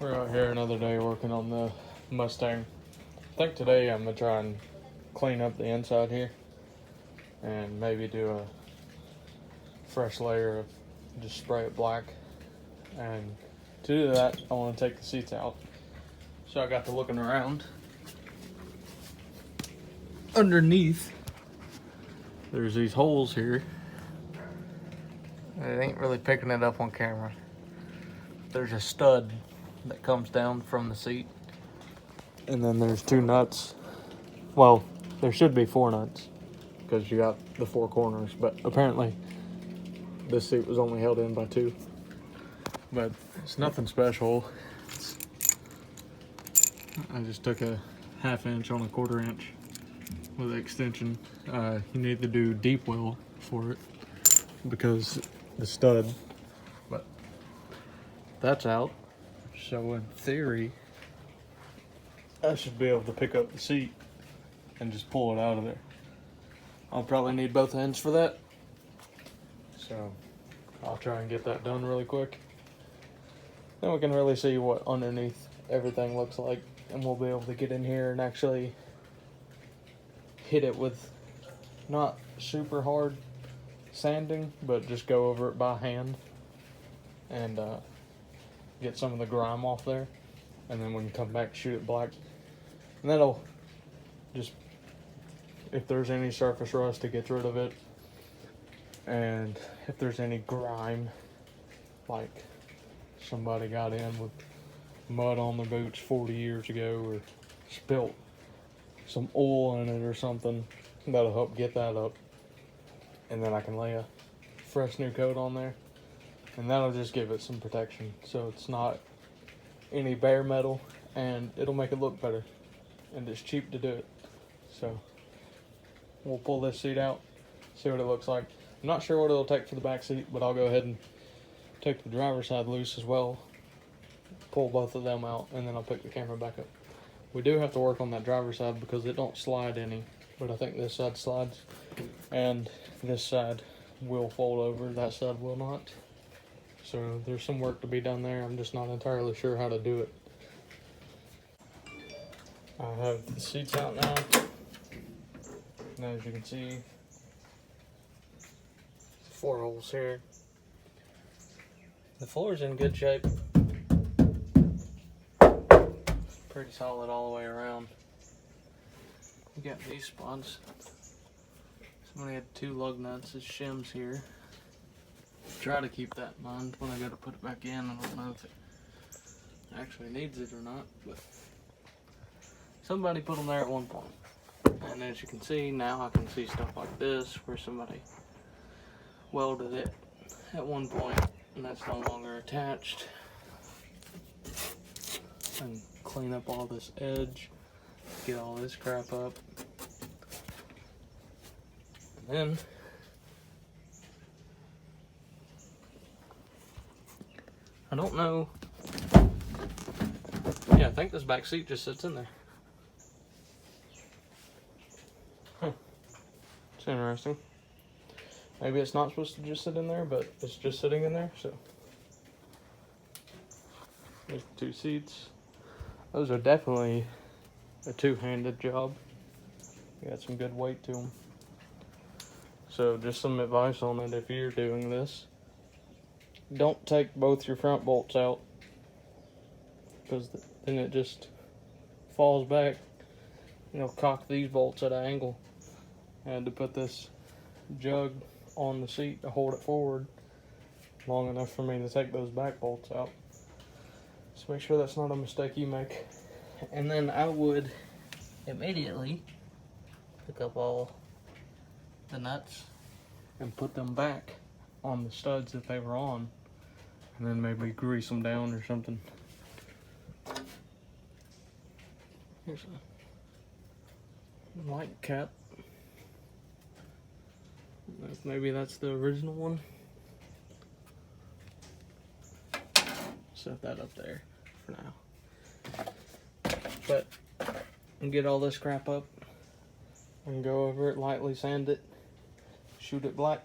We're out here another day working on the Mustang. I think today I'm going to try and clean up the inside here and maybe do a fresh layer of just spray it black. And to do that, I want to take the seats out. So I got to looking around. Underneath, there's these holes here. It ain't really picking it up on camera. There's a stud that comes down from the seat, and then there's two nuts. Well, there should be four nuts because you got the four corners, but apparently this seat was only held in by two. But it's nothing special. I just took a 1/2 inch on a 1/4 inch with the extension. You need to do deep well for it because the stud, but that's out. So in theory, I should be able to pick up the seat and just pull it out of there. I'll probably need both ends for that. So I'll try and get that done really quick. Then we can really see what underneath everything looks like, and we'll be able to get in here and actually hit it with not super hard sanding, but just go over it by hand and get some of the grime off there, and then we can come back, shoot it black, and that'll just, if there's any surface rust, it gets rid of it. And if there's any grime, like somebody got in with mud on their boots 40 years ago or spilt some oil in it or something, that'll help get that up, and then I can lay a fresh new coat on there, and that'll just give it some protection so it's not any bare metal, and it'll make it look better, and it's cheap to do it. So we'll pull this seat out, see what it looks like. I'm not sure what it'll take for the back seat, but I'll go ahead and take the driver's side loose as well, pull both of them out, and then I'll pick the camera back up. We do have to work on that driver's side because it don't slide any, but I think this side slides, and this side will fold over, that side will not. So there's some work to be done there. I'm just not entirely sure how to do it. I have the seats out now, and as you can see, 4 holes here. The floor's in good shape. Pretty solid all the way around. We got these spots. Somebody had 2 lug nuts as shims here. Try to keep that in mind when I go to put it back in. I don't know if it actually needs it or not, but somebody put them there at one point. And as you can see, now I can see stuff like this where somebody welded it at one point and that's no longer attached. And clean up all this edge, get all this crap up, and then I don't know. Yeah, I think this back seat just sits in there. It's interesting. Maybe it's not supposed to just sit in there, but it's just sitting in there, so. There's 2 seats. Those are definitely a 2-handed job. They got some good weight to them. So just some advice on it if you're doing this. Don't take both your front bolts out, because then it just falls back. Cock these bolts at an angle. I had to put this jug on the seat to hold it forward long enough for me to take those back bolts out. So make sure that's not a mistake you make. And then I would immediately pick up all the nuts and put them back on the studs that they were on, and then maybe grease them down or something. Here's a light cap. Maybe that's the original one. Set that up there for now. But get all this crap up and go over it, lightly sand it, shoot it black.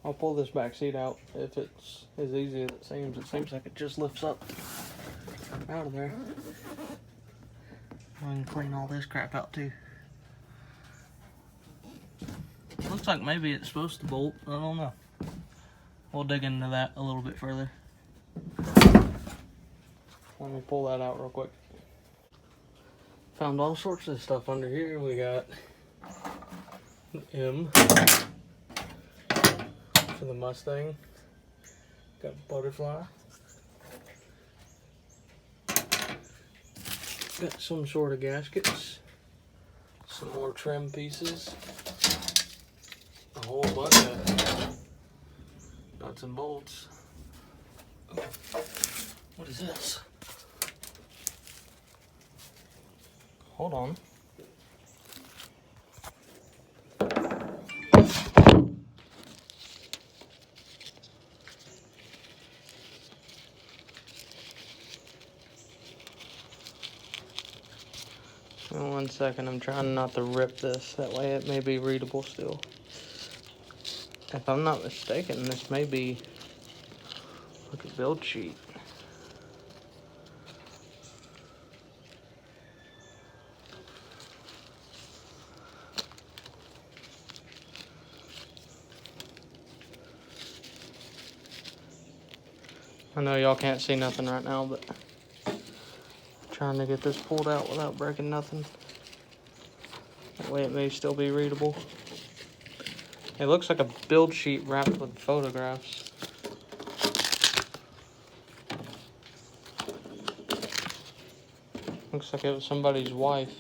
I'll pull this back seat out if it's as easy as it seems. It seems like it just lifts up. out of there. I can clean all this crap out too. Looks like maybe it's supposed to bolt. I don't know. We'll dig into that a little bit further. Let me pull that out real quick. Found all sorts of stuff under here. We got an M for the Mustang. Got butterfly. Got some sort of gaskets. Some more trim pieces. A whole bunch of nuts and bolts. Oh, what is this? Hold on. In 1 second, I'm trying not to rip this. That way it may be readable still. If I'm not mistaken, this may be like a build sheet. I know y'all can't see nothing right now, but I'm trying to get this pulled out without breaking nothing. That way it may still be readable. It looks like a build sheet wrapped with photographs. Looks like it was somebody's wife.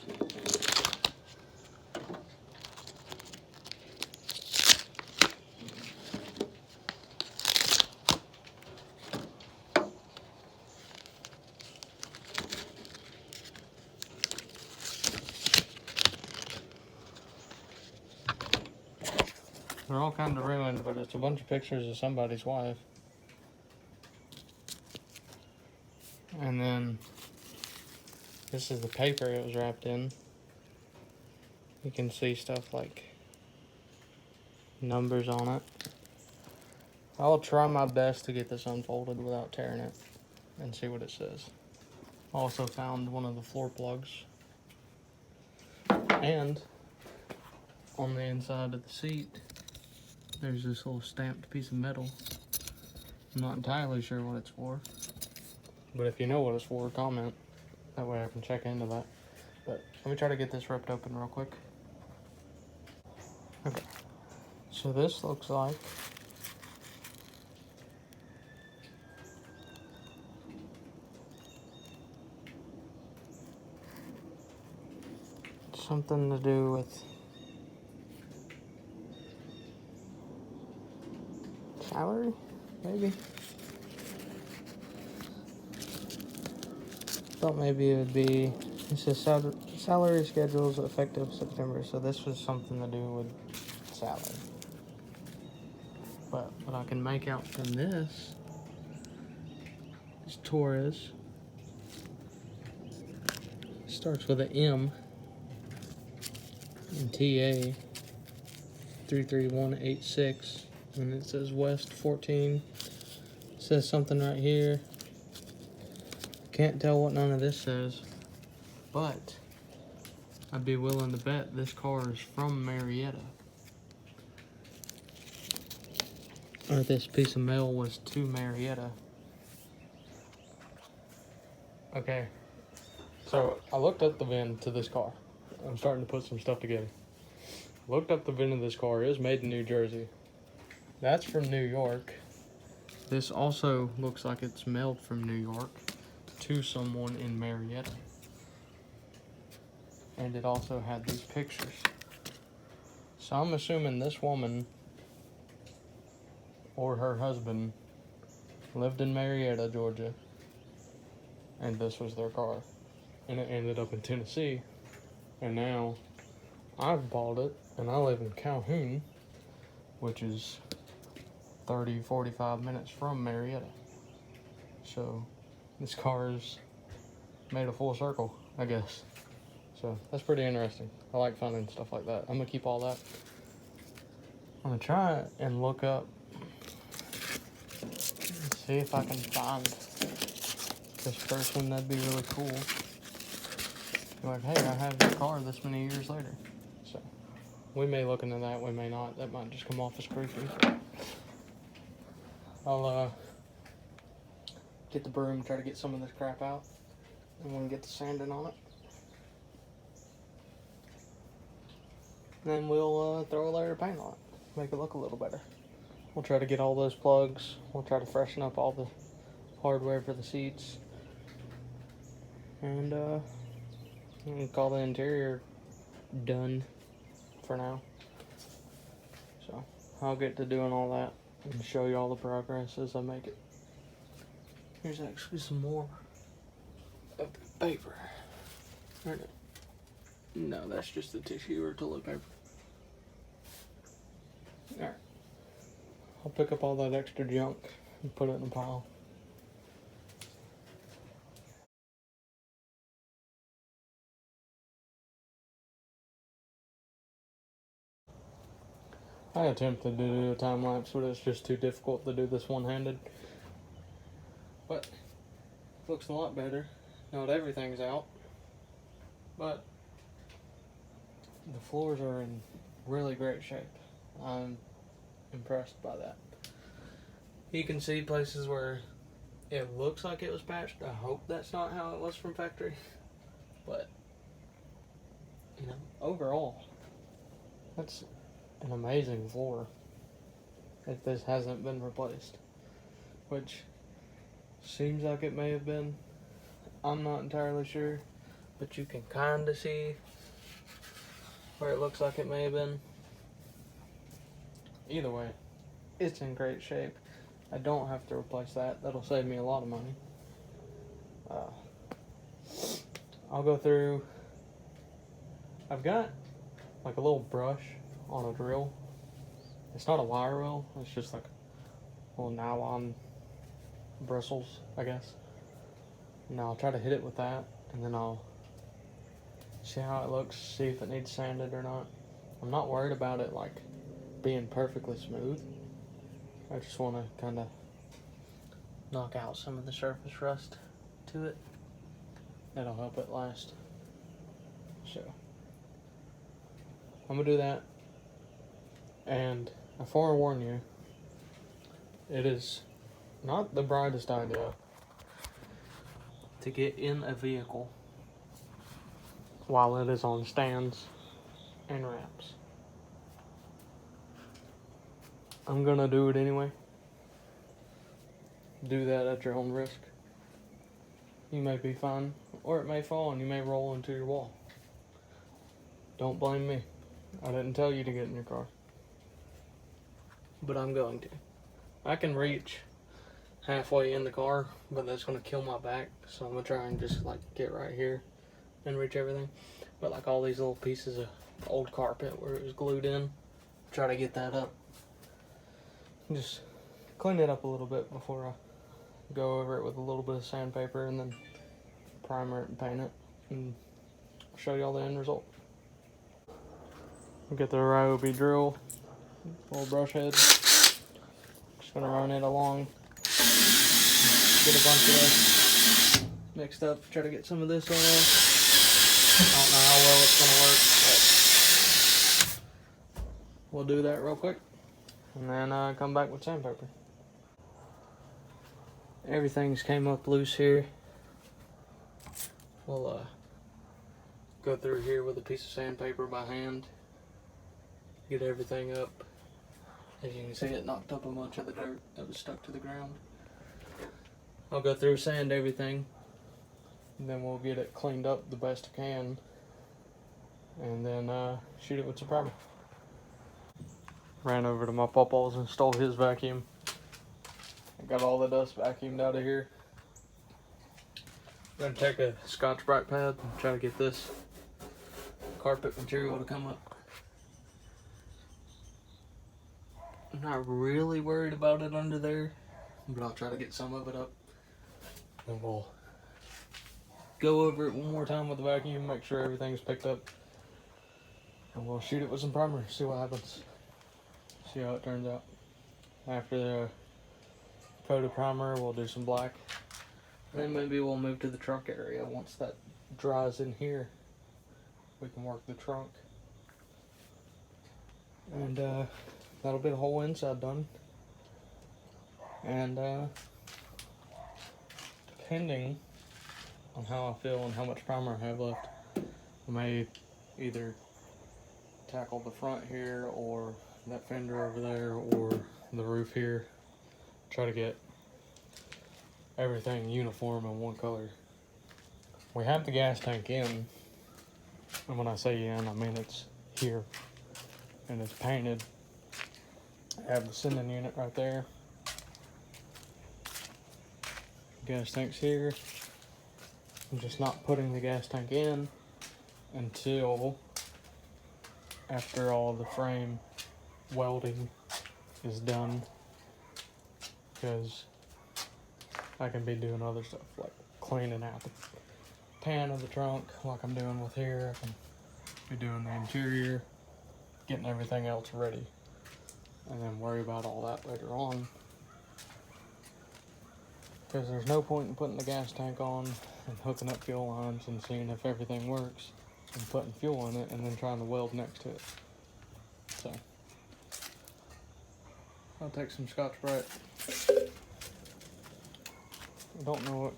They're all kind of ruined, but it's a bunch of pictures of somebody's wife. And then this is the paper it was wrapped in. You can see stuff like numbers on it. I'll try my best to get this unfolded without tearing it and see what it says. Also found one of the floor plugs. And on the inside of the seat, there's this little stamped piece of metal. I'm not entirely sure what it's for. But if you know what it's for, comment. That way I can check into that. But let me try to get this ripped open real quick. Okay. So this looks like something to do with salary, maybe? Thought maybe it would be, it says salary schedules effective September, so this was something to do with salary. But what I can make out from this is Torres. Starts with an M and TA 33186, and it says West 14. It says something right here. Can't tell what none of this says, but I'd be willing to bet this car is from Marietta. Or this piece of mail was to Marietta. Okay, so I looked up the VIN to this car. I'm starting to put some stuff together. Looked up the VIN of this car. It was made in New Jersey. That's from New York. This also looks like it's mailed from New York to someone in Marietta. And it also had these pictures. So I'm assuming this woman or her husband lived in Marietta, Georgia, and this was their car. And it ended up in Tennessee, and now I've bought it, and I live in Calhoun, which is 30-45 minutes from Marietta. So this car is made a full circle, I guess. So that's pretty interesting. I like finding stuff like that. I'm gonna keep all that. I'm gonna try and look up and see if I can find this person, that'd be really cool. Like, hey, I have your car this many years later. So, we may look into that, we may not. That might just come off as creepy. I'll get the broom and try to get some of this crap out. And we'll get the sanding on it. Then we'll throw a layer of paint on it. Make it look a little better. We'll try to get all those plugs. We'll try to freshen up all the hardware for the seats. And we'll call the interior done for now. So I'll get to doing all that and show you all the progress as I make it. Here's actually some more of the paper. No, that's just the tissue or toilet paper. Alright. I'll pick up all that extra junk and put it in a pile. I attempted to do a time lapse, but it's just too difficult to do this one-handed. But it looks a lot better. Not everything's out, but the floors are in really great shape. I'm impressed by that. You can see places where it looks like it was patched. I hope that's not how it was from factory, but you know, overall, that's an amazing floor if this hasn't been replaced, which seems like it may have been. I'm not entirely sure, but you can kind of see where it looks like it may have been. Either way, it's in great shape. I don't have to replace that. That'll save me a lot of money. I'll go through. I've got like a little brush on a drill. It's not a wire wheel. It's just like little nylon bristles, I guess. And I'll try to hit it with that, and then I'll see how it looks, see if it needs sanded or not. I'm not worried about it like being perfectly smooth. I just want to kind of knock out some of the surface rust to it. That'll help it last. So I'm gonna do that, and I forewarn you, it is not the brightest idea to get in a vehicle while it is on stands and ramps. I'm gonna do it anyway. Do that at your own risk. You may be fine, or it may fall and you may roll into your wall. Don't blame me. I didn't tell you to get in your car. But I'm going to. I can reach halfway in the car, but that's going to kill my back. So I'm going to try and just like get right here and reach everything. But like all these little pieces of old carpet where it was glued in, try to get that up. Just clean it up a little bit before I go over it with a little bit of sandpaper and then primer it and paint it and show you all the end result. Get the Ryobi drill, little brush head. Just gonna run it along. Get a bunch of this mixed up. Try to get some of this off. I don't know how well it's gonna work, but we'll do that real quick and then come back with sandpaper. Everything's came up loose here. We'll go through here with a piece of sandpaper by hand. Get everything up. As you can see, it knocked up a bunch of the dirt that was stuck to the ground. I'll go through, sand everything, and then we'll get it cleaned up the best I can, and then shoot it with some primer. Ran over to my papa's and stole his vacuum. I got all the dust vacuumed out of here. I'm gonna take a Scotch-Brite pad and try to get this carpet material to come up. I'm not really worried about it under there, but I'll try to get some of it up. And we'll go over it one more time with the vacuum, make sure everything's picked up. And we'll shoot it with some primer, see what happens. See how it turns out. After the coat of primer, we'll do some black. Then maybe we'll move to the trunk area. Once that dries in here, we can work the trunk. And that'll be the whole inside done. And depending on how I feel and how much primer I have left, I may either tackle the front here or that fender over there or the roof here. Try to get everything uniform in one color. We have the gas tank in, and when I say in, I mean it's here and it's painted. I have the sending unit right there. Gas tank's here. I'm just not putting the gas tank in until after all the frame welding is done, because I can be doing other stuff like cleaning out the pan of the trunk like I'm doing with here. I can be doing the interior, getting everything else ready, and then worry about all that later on. Because there's no point in putting the gas tank on and hooking up fuel lines and seeing if everything works and putting fuel in it and then trying to weld next to it. So I'll take some Scotch-Brite. I don't know what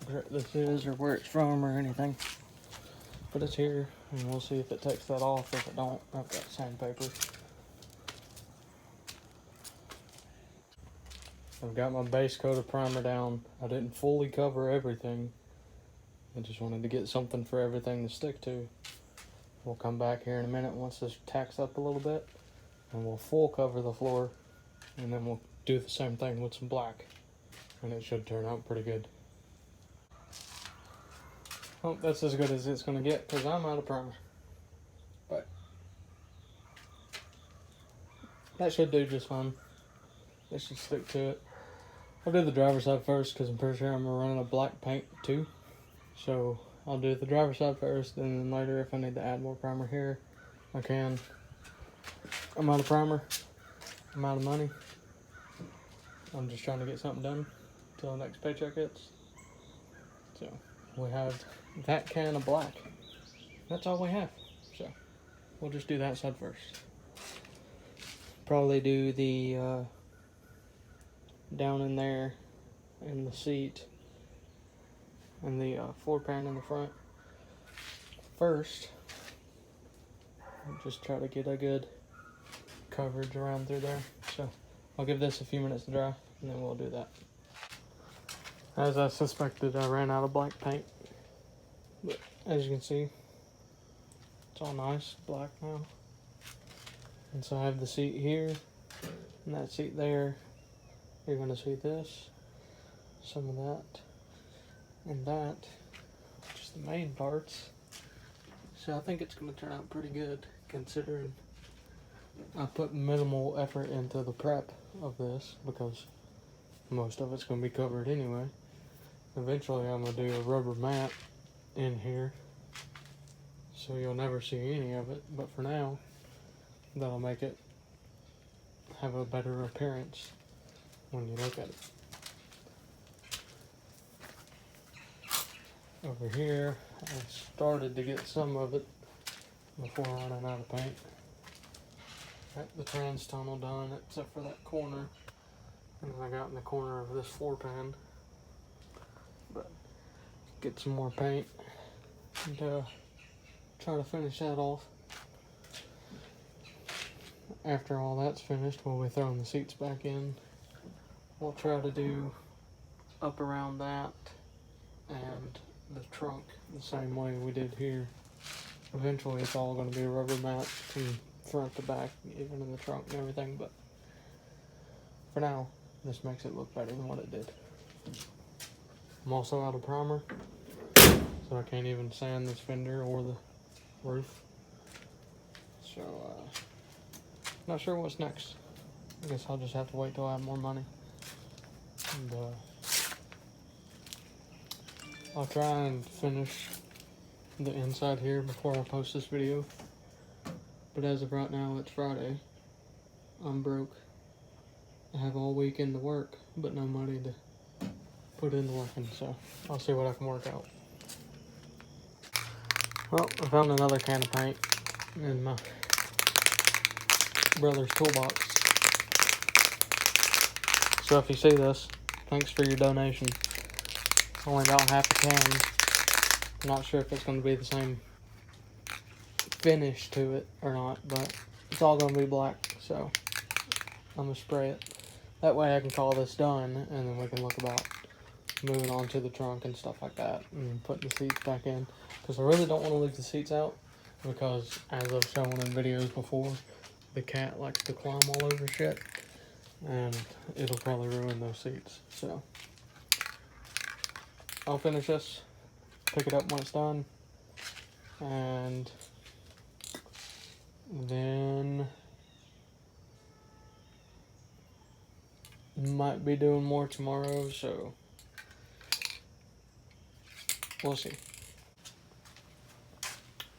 grit this is or where it's from or anything, but it's here, and we'll see if it takes that off. If it don't, I've got sandpaper. I've got my base coat of primer down. I didn't fully cover everything. I just wanted to get something for everything to stick to. We'll come back here in a minute once this tacks up a little bit, and we'll full cover the floor, and then we'll do the same thing with some black, and it should turn out pretty good. Oh, that's as good as it's going to get because I'm out of primer. But that should do just fine. It should stick to it. I'll do the driver's side first because I'm pretty sure I'm running a black paint too. So I'll do the driver's side first, and then later if I need to add more primer here, I can. I'm out of primer. I'm out of money. I'm just trying to get something done until the next paycheck hits. So we have that can of black. That's all we have. So we'll just do that side first. Probably do the down in there in the seat and the floor pan in the front first. Just try to get a good coverage around through there. So I'll give this a few minutes to dry, and then we'll do that. As I suspected, I ran out of black paint, but as you can see, it's all nice black now. And so I have the seat here and that seat there. You're going to see this, some of that, and that, just the main parts. So I think it's going to turn out pretty good, considering I put minimal effort into the prep of this, because most of it's going to be covered anyway. Eventually I'm going to do a rubber mat in here, so you'll never see any of it, but for now, that'll make it have a better appearance when you look at it. Over here, I started to get some of it before running out of paint. Got the trans tunnel done, except for that corner. And then I got in the corner of this floor pan. But get some more paint and try to finish that off. After all that's finished, we'll be throwing the seats back in. We'll try to do up around that and the trunk the same way we did here. Eventually it's all going to be a rubber mat from front to back, even in the trunk and everything, but for now, this makes it look better than what it did. I'm also out of primer, so I can't even sand this fender or the roof. So, not sure what's next. I guess I'll just have to wait till I have more money. And, I'll try and finish the inside here before I post this video. But as of right now, it's Friday. I'm broke. I have all weekend to work, but no money to put into working, so I'll see what I can work out. Well, I found another can of paint in my brother's toolbox. So if you see this, thanks for your donation. Only about half a can. I'm not sure if it's going to be the same finish to it or not, but it's all going to be black, so I'm going to spray it. That way I can call this done, and then we can look about moving on to the trunk and stuff like that, and putting the seats back in. Because I really don't want to leave the seats out, because as I've shown in videos before, the cat likes to climb all over shit, and it'll probably ruin those seats. So I'll finish this, pick it up when it's done, and then might be doing more tomorrow, so we'll see.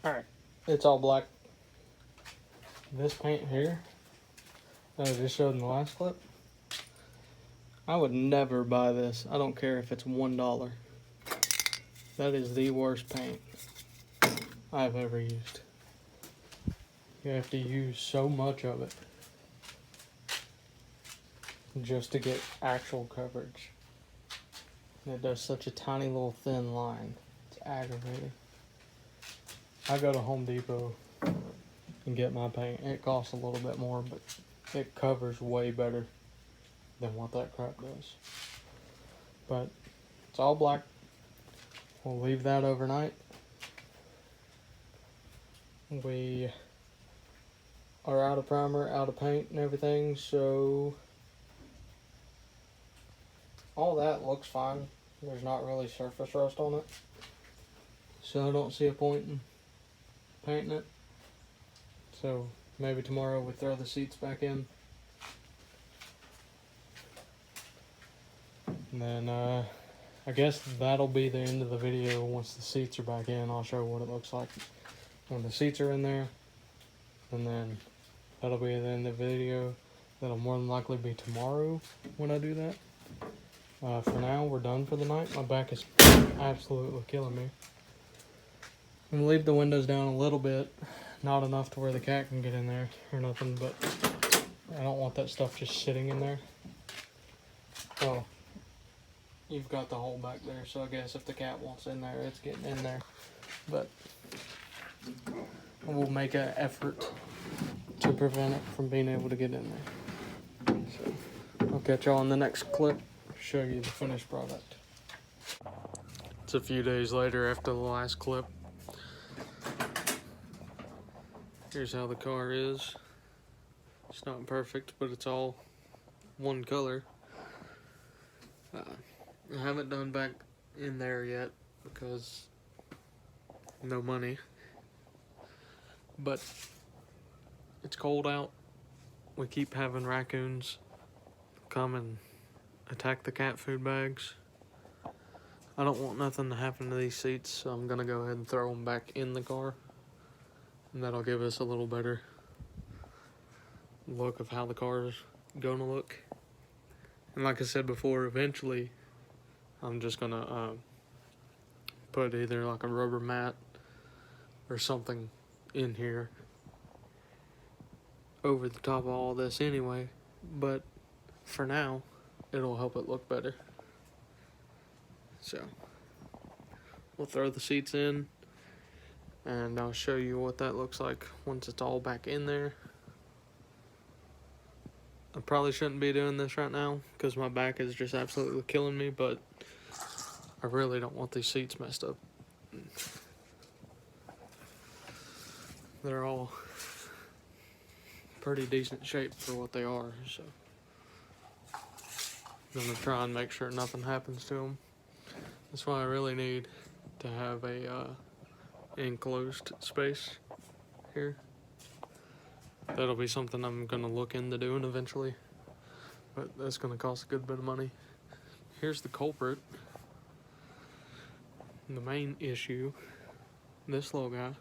Alright, it's all black. This paint here that I just showed in the last clip, I would never buy this. I don't care if it's $1. That is the worst paint I've ever used. You have to use so much of it just to get actual coverage. And it does such a tiny little thin line. It's aggravating. I go to Home Depot and get my paint. It costs a little bit more, but it covers way better than what that crap does. But it's all black. We'll leave that overnight. We are out of primer, out of paint and everything, so all that looks fine. There's not really surface rust on it, so I don't see a point in painting it. So maybe tomorrow we throw the seats back in, and then I guess that'll be the end of the video. Once the seats are back in, I'll show what it looks like when the seats are in there, and then that'll be the end of the video. That'll more than likely be tomorrow when I do that. For now, we're done for the night. My back is absolutely killing me. I'm gonna leave the windows down a little bit, not enough to where the cat can get in there or nothing, but I don't want that stuff just sitting in there. Oh, you've got the hole back there, so I guess if the cat wants in there, it's getting in there. But we'll make an effort to prevent it from being able to get in there. So I'll catch y'all in the next clip, show you the finished product. It's a few days later after the last clip. Here's how the car is. It's not perfect, but it's all one color. I haven't done back in there yet because no money. But it's cold out. We keep having raccoons come and attack the cat food bags. I don't want nothing to happen to these seats, so I'm gonna go ahead and throw them back in the car. And that'll give us a little better look of how the car is gonna look. And like I said before, eventually I'm just gonna put either like a rubber mat or something in here over the top of all this anyway. But for now, it'll help it look better. So we'll throw the seats in, and I'll show you what that looks like once it's all back in there. I probably shouldn't be doing this right now because my back is just absolutely killing me, but I really don't want these seats messed up. They're all pretty decent shape for what they are, so I'm gonna try and make sure nothing happens to them. That's why I really need to have a enclosed space here. That'll be something I'm gonna look into doing eventually, but that's gonna cost a good bit of money. Here's the culprit, the main issue. This little guy,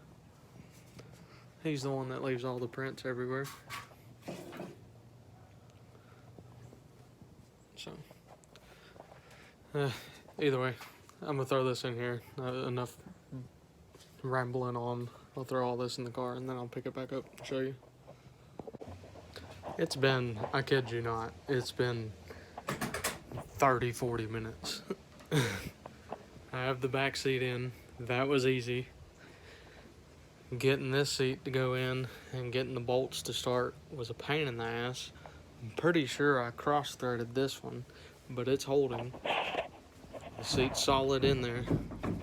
he's the one that leaves all the prints everywhere. So either way, I'm gonna throw this in here. Enough rambling on. I'll throw all this in the car and then I'll pick it back up and show you. It's been, I kid you not, it's been 30-40 minutes. I have the back seat in. That was easy. Getting this seat to go in and getting the bolts to start was a pain in the ass. I'm pretty sure I cross-threaded this one, but it's holding. The seat's solid in there.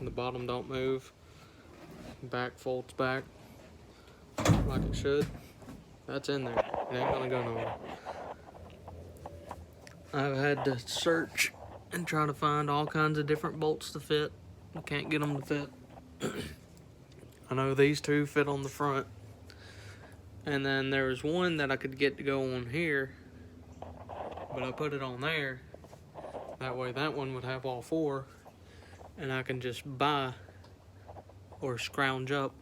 The bottom don't move. Back folds back like it should. That's in there. It ain't gonna go nowhere. I've had to search and try to find all kinds of different bolts to fit. I can't get them to fit. I know these two fit on the front. And then there was one that I could get to go on here, but I put it on there. That way that one would have all four, and I can just buy or scrounge up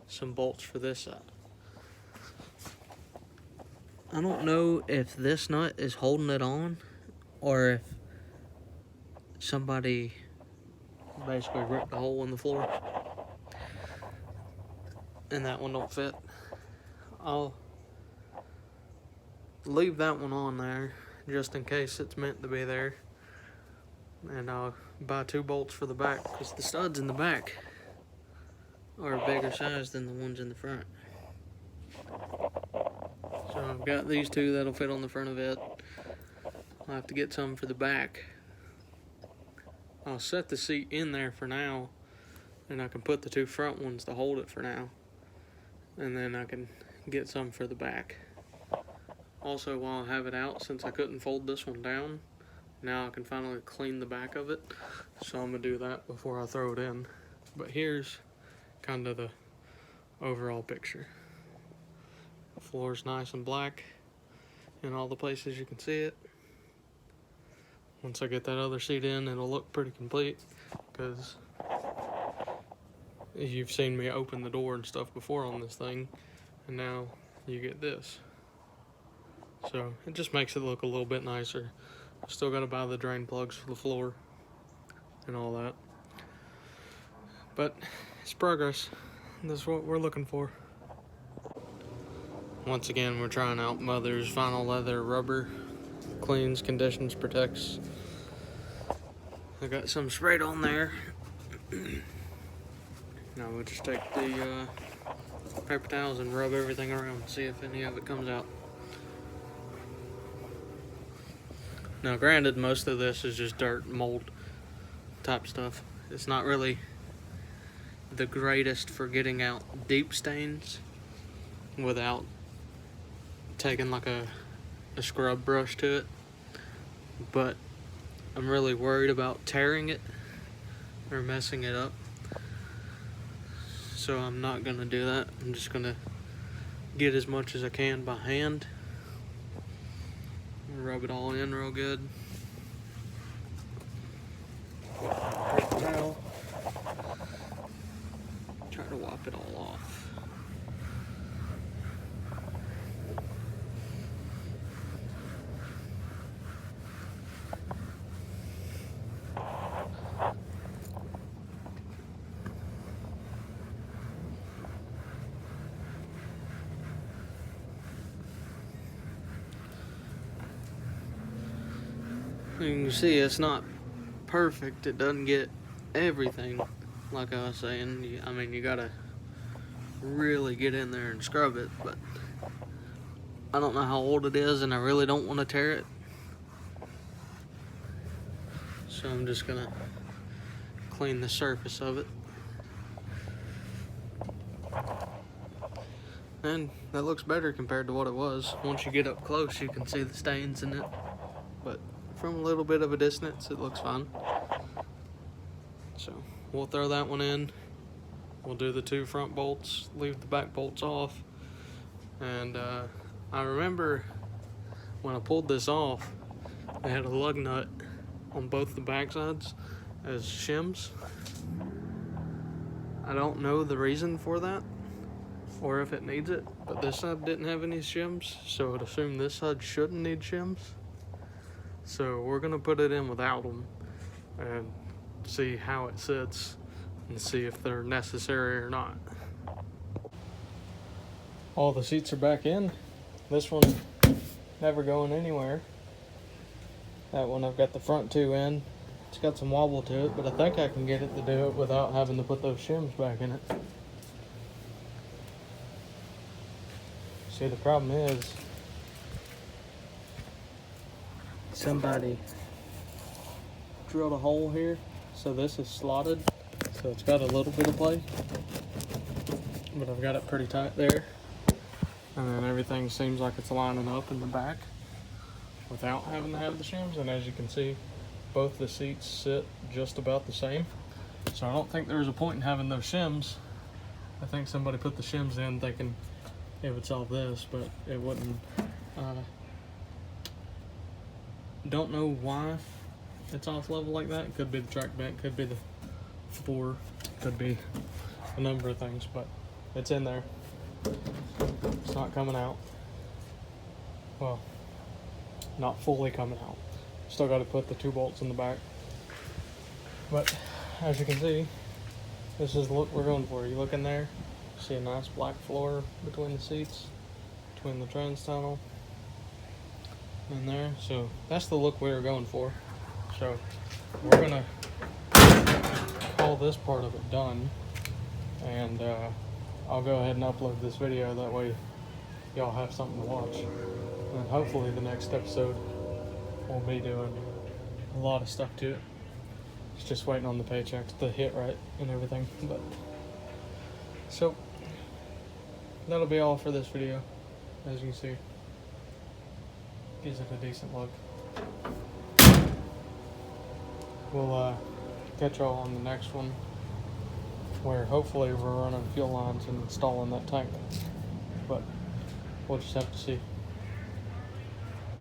some bolts for this side. I don't know if this nut is holding it on or if somebody basically ripped a hole in the floor and that one don't fit. I'll leave that one on there just in case it's meant to be there, and I'll buy 2 bolts for the back because the studs in the back are a bigger size than the ones in the front. So I've got these 2 that'll fit on the front of it. I'll have to get some for the back. I'll set the seat in there for now, and I can put the 2 front ones to hold it for now, and then I can get some for the back. Also, while I have it out, since I couldn't fold this one down, now I can finally clean the back of it, so I'm gonna do that before I throw it in. But here's kind of the overall picture. The floor's nice and black in all the places you can see it. Once I get that other seat in, it'll look pretty complete, because you've seen me open the door and stuff before on this thing, and now you get this. So it just makes it look a little bit nicer. Still got to buy the drain plugs for the floor and all that, but it's progress. That's what we're looking for. Once again, we're trying out Mother's Vinyl Leather Rubber. Cleans, conditions, protects. I got some sprayed on there. Now we'll just take the paper towels and rub everything around, see if any of it comes out. Now granted, most of this is just dirt, mold type stuff. It's not really the greatest for getting out deep stains without taking like a scrub brush to it, but I'm really worried about tearing it or messing it up, so I'm not gonna do that. I'm just gonna get as much as I can by hand, rub it all in real good. Paper towel, try to wipe it all off. You can see it's not perfect. It doesn't get everything, like I was saying. I mean, you gotta really get in there and scrub it, but I don't know how old it is, and I really don't want to tear it. So I'm just gonna clean the surface of it. And that looks better compared to what it was. Once you get up close, you can see the stains in it, but from a little bit of a distance, it looks fine. So we'll throw that one in. We'll do the 2 front bolts, leave the back bolts off. And I remember when I pulled this off, I had a lug nut on both the back sides as shims. I don't know the reason for that, or if it needs it, but this side didn't have any shims, so I'd assume this side shouldn't need shims. So we're gonna put it in without them, and see how it sits and see if they're necessary or not. All the seats are back in. This one never going anywhere. That one I've got the front two in. It's got some wobble to it, but I think I can get it to do it without having to put those shims back in it. See, the problem is somebody drilled a hole here, so this is slotted, so it's got a little bit of play, but I've got it pretty tight there, and then everything seems like it's lining up in the back without having to have the shims. And as you can see, both the seats sit just about the same, so I don't think there's a point in having those shims. I think somebody put the shims in thinking it would solve this, but it wouldn't. Don't know why it's off level like that. It could be the track vent, could be the floor, could be a number of things, but it's in there. It's not coming out. Well, not fully coming out. Still got to put the 2 bolts in the back. But as you can see, this is the look we're going for. You look in there, see a nice black floor between the seats, between the trans tunnel in there. So that's the look we were going for. So we're gonna call this part of it done, and I'll go ahead and upload this video. That way y'all have something to watch, and hopefully the next episode we'll be doing a lot of stuff to it. It's just waiting on the paychecks to hit right and everything. But so that'll be all for this video. As you can see, gives it a decent look. We'll catch y'all on the next one, where hopefully we're running fuel lines and installing that tank, but we'll just have to see.